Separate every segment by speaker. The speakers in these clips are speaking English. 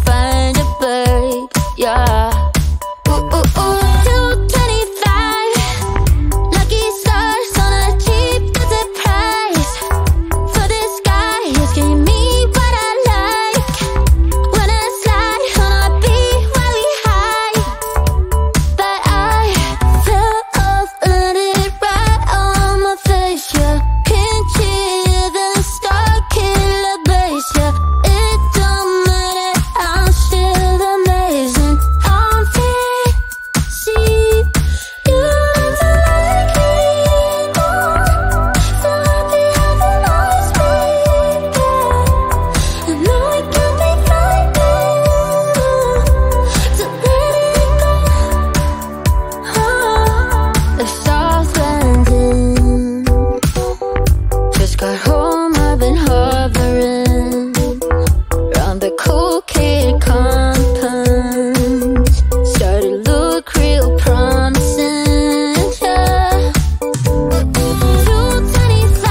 Speaker 1: find a babe, yeah. Ooh, ooh, ooh, 225. Lucky stars on a cheap visit price. For this guy, he's giving me what I like. Wanna slide on a beat while we high. But I fell off and it right on my face, yeah. Can't hear the star killer bass, yeah. It don't matter, I'm still amazing. I'm fancy. You never like me, oh. So happy having always been there. I know it can be frightening to let it go. The stars landing. Just got home, I've been hovering round the cool kid compound. Started to look real promising, yeah. 225.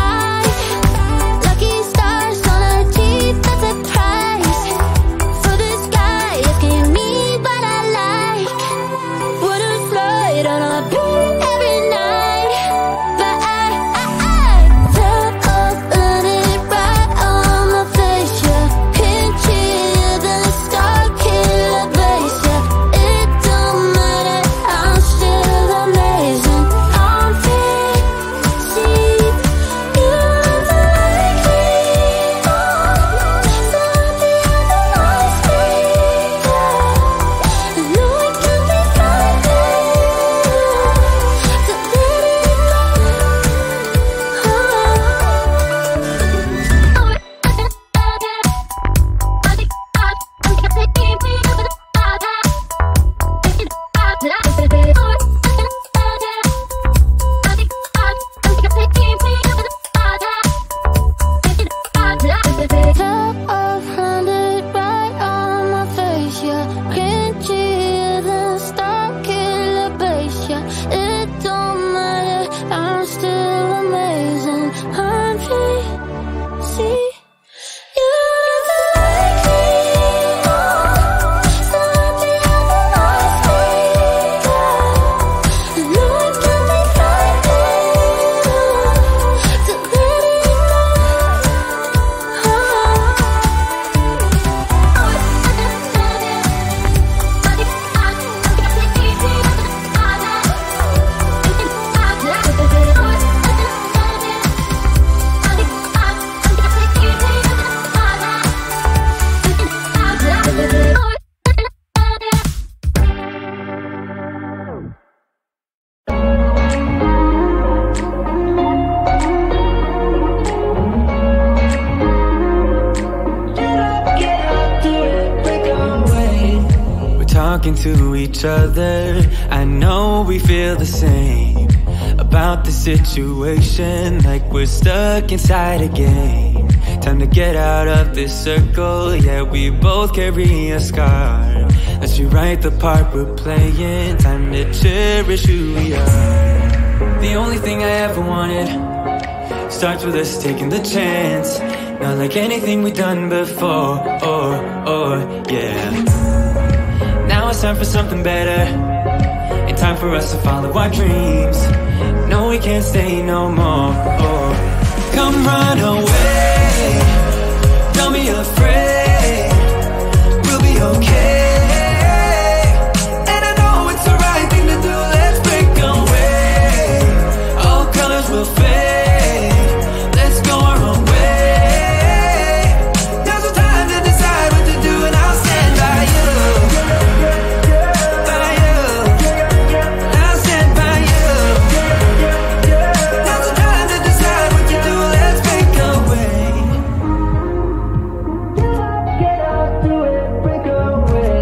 Speaker 1: Lucky stars on a cheap visit price. For this guy, it's giving me what I like. Wanna slide on a beat every night. But I fell off and it right on my face, yeah. Can't hear the star killer bass, yeah. It don't matter, I'm still amazing. I'm fancy. You never like me, oh. So happy having always been there. I know it can be frightening to let it Top of 100 right on my face, yeah. Can't hear the star killer bass, yeah. It don't matter, I'm still amazing. I'm fancy. You never like me, oh. So happy having always been there. I know it can be frightening to let it go.
Speaker 2: We're talking to each other. I know we feel the same about the situation, like we're stuck inside a game. Time to get out of this circle. Yeah, we both carry a scar. Let's rewrite the part we're playing. Time to cherish who we are. The only thing I ever wanted starts with us taking the chance. Not like anything we've done before, yeah. Now it's time for something better, and time for us to follow our dreams. No, we can't stay no more. Come run away, don't be afraid, we'll be okay. And I know it's the right thing to do, let's break away. All colors will fade, let's go our own way. Now's the time to decide what to do, and I'll stand by you. By you, I'll stand by you. Now's the time to decide what to do, let's break away. Get up, do it, break away.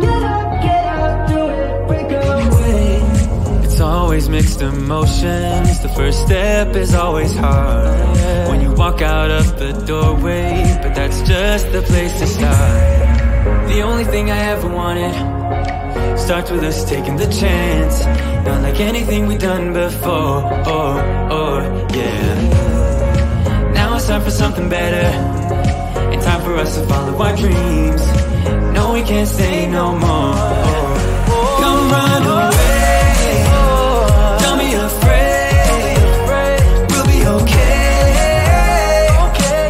Speaker 2: Get up, do it, break away. It's always mixed emotions. The first step is always hard when you walk out of the doorway, but that's just the place to start. The only thing I ever wanted starts with us taking the chance. Not like anything we've done before, yeah. Now it's time for something better, and time for us to follow our dreams. No, we can't stay no more. Come run away, don't be afraid, we'll be okay.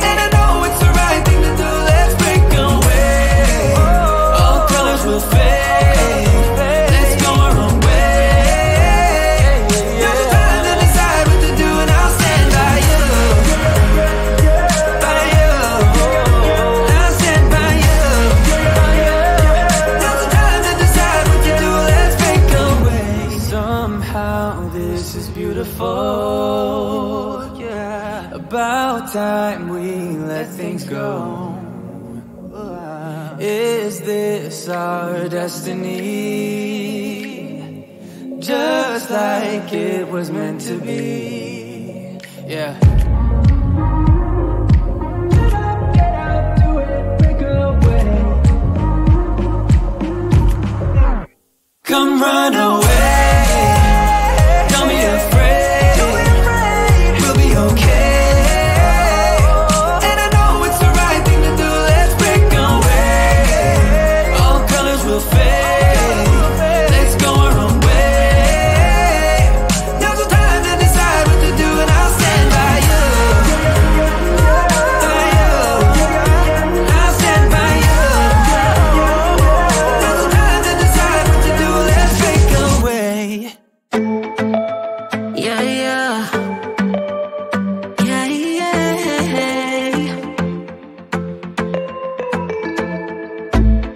Speaker 2: And I know it's the right thing to do, let's break away. All colors will fade, let's go our own way. Now's the time to decide what to do, and I'll stand by you. By you, I'll stand by you. Now's the time to decide what to do, let's break away. Somehow this is beautiful, yeah. About time we let things go. Is this our destiny? Just like it was meant to be, yeah. Get out, do it, break away. Come run away, don't be afraid, we'll be okay. And I know it's the right thing to do, let's break away. All colors will fade, let's go our own way. Now's the time to decide what to do, and I'll stand by you. By you, I'll stand by you. Now's the time to decide what to do, let's break away.
Speaker 1: Yeah, yeah. Yeah, yeah.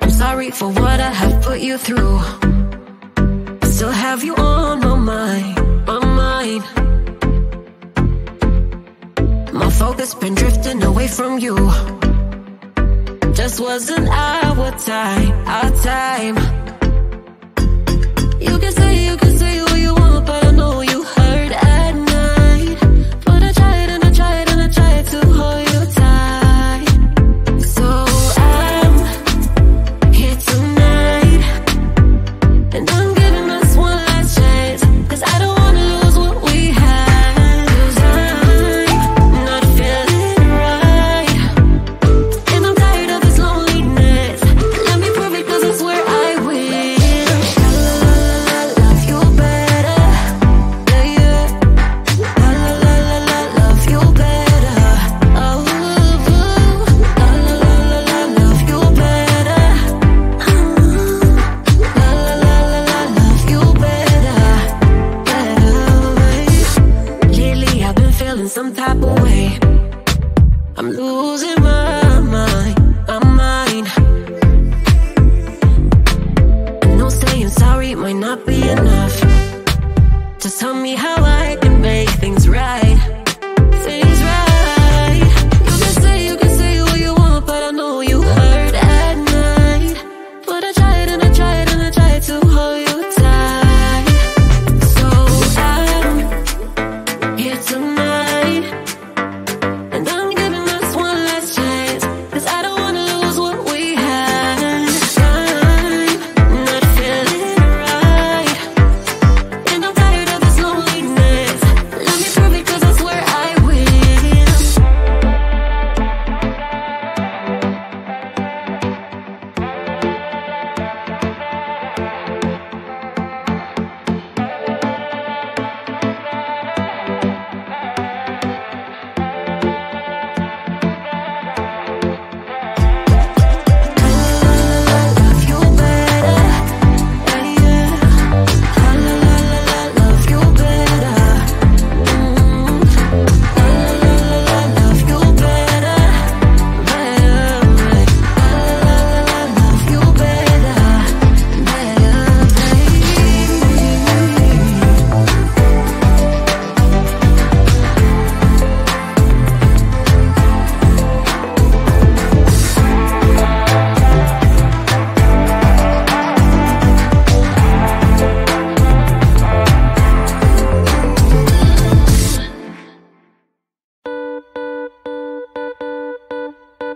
Speaker 1: I'm sorry for what I have put you through. Still have you on my mind, my mind. My focus been drifting away from you. Just wasn't our time, our time. You can say what you want, but I know you hurt at night. But I tried and I tried and I tried to hold you tight. So I'm here tonight, and I'm giving us one last chance, 'cause I don't wanna lose what we had. 'Cause I'm not feeling right, and I'm tired of this loneliness. Let me prove it, 'cause I swear I will. Love you better, yeah, yeah. Love you better, oh, love you better, love you better, better. Lately I've been feeling some type of way. I'm losing my mind, my mind. I know saying sorry might not be enough. Just tell me how I can make things right, things right. You can say what you want, but I know you hurt at night. But I tried and I tried and I tried to hold you tight. So I'm here tonight, and I'm giving us one last chance, 'cause I don't wanna lose what we had. I'm not feeling right, and I'm tired of this loneliness. Let me prove it, 'cause I swear I will. Love you better, yeah, yeah. Love you better, love you better, better. Love you better,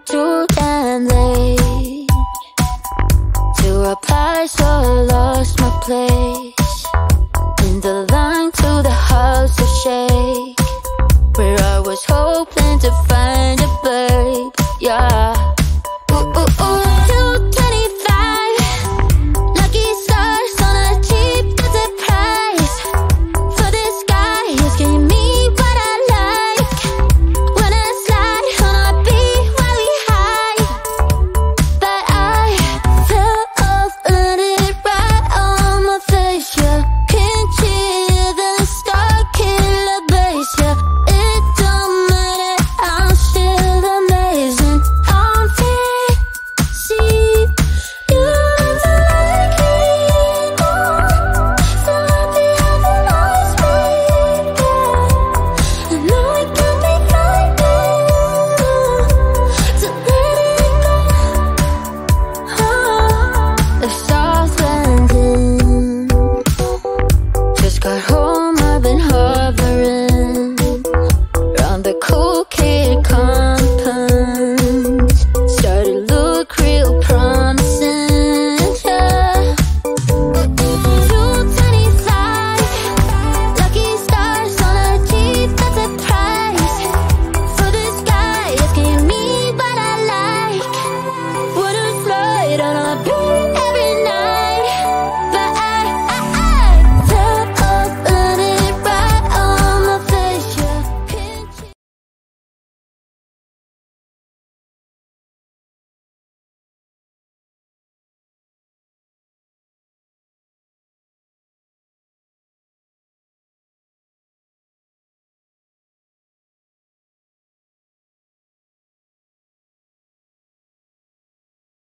Speaker 1: too damn late to reply, so I lost my place.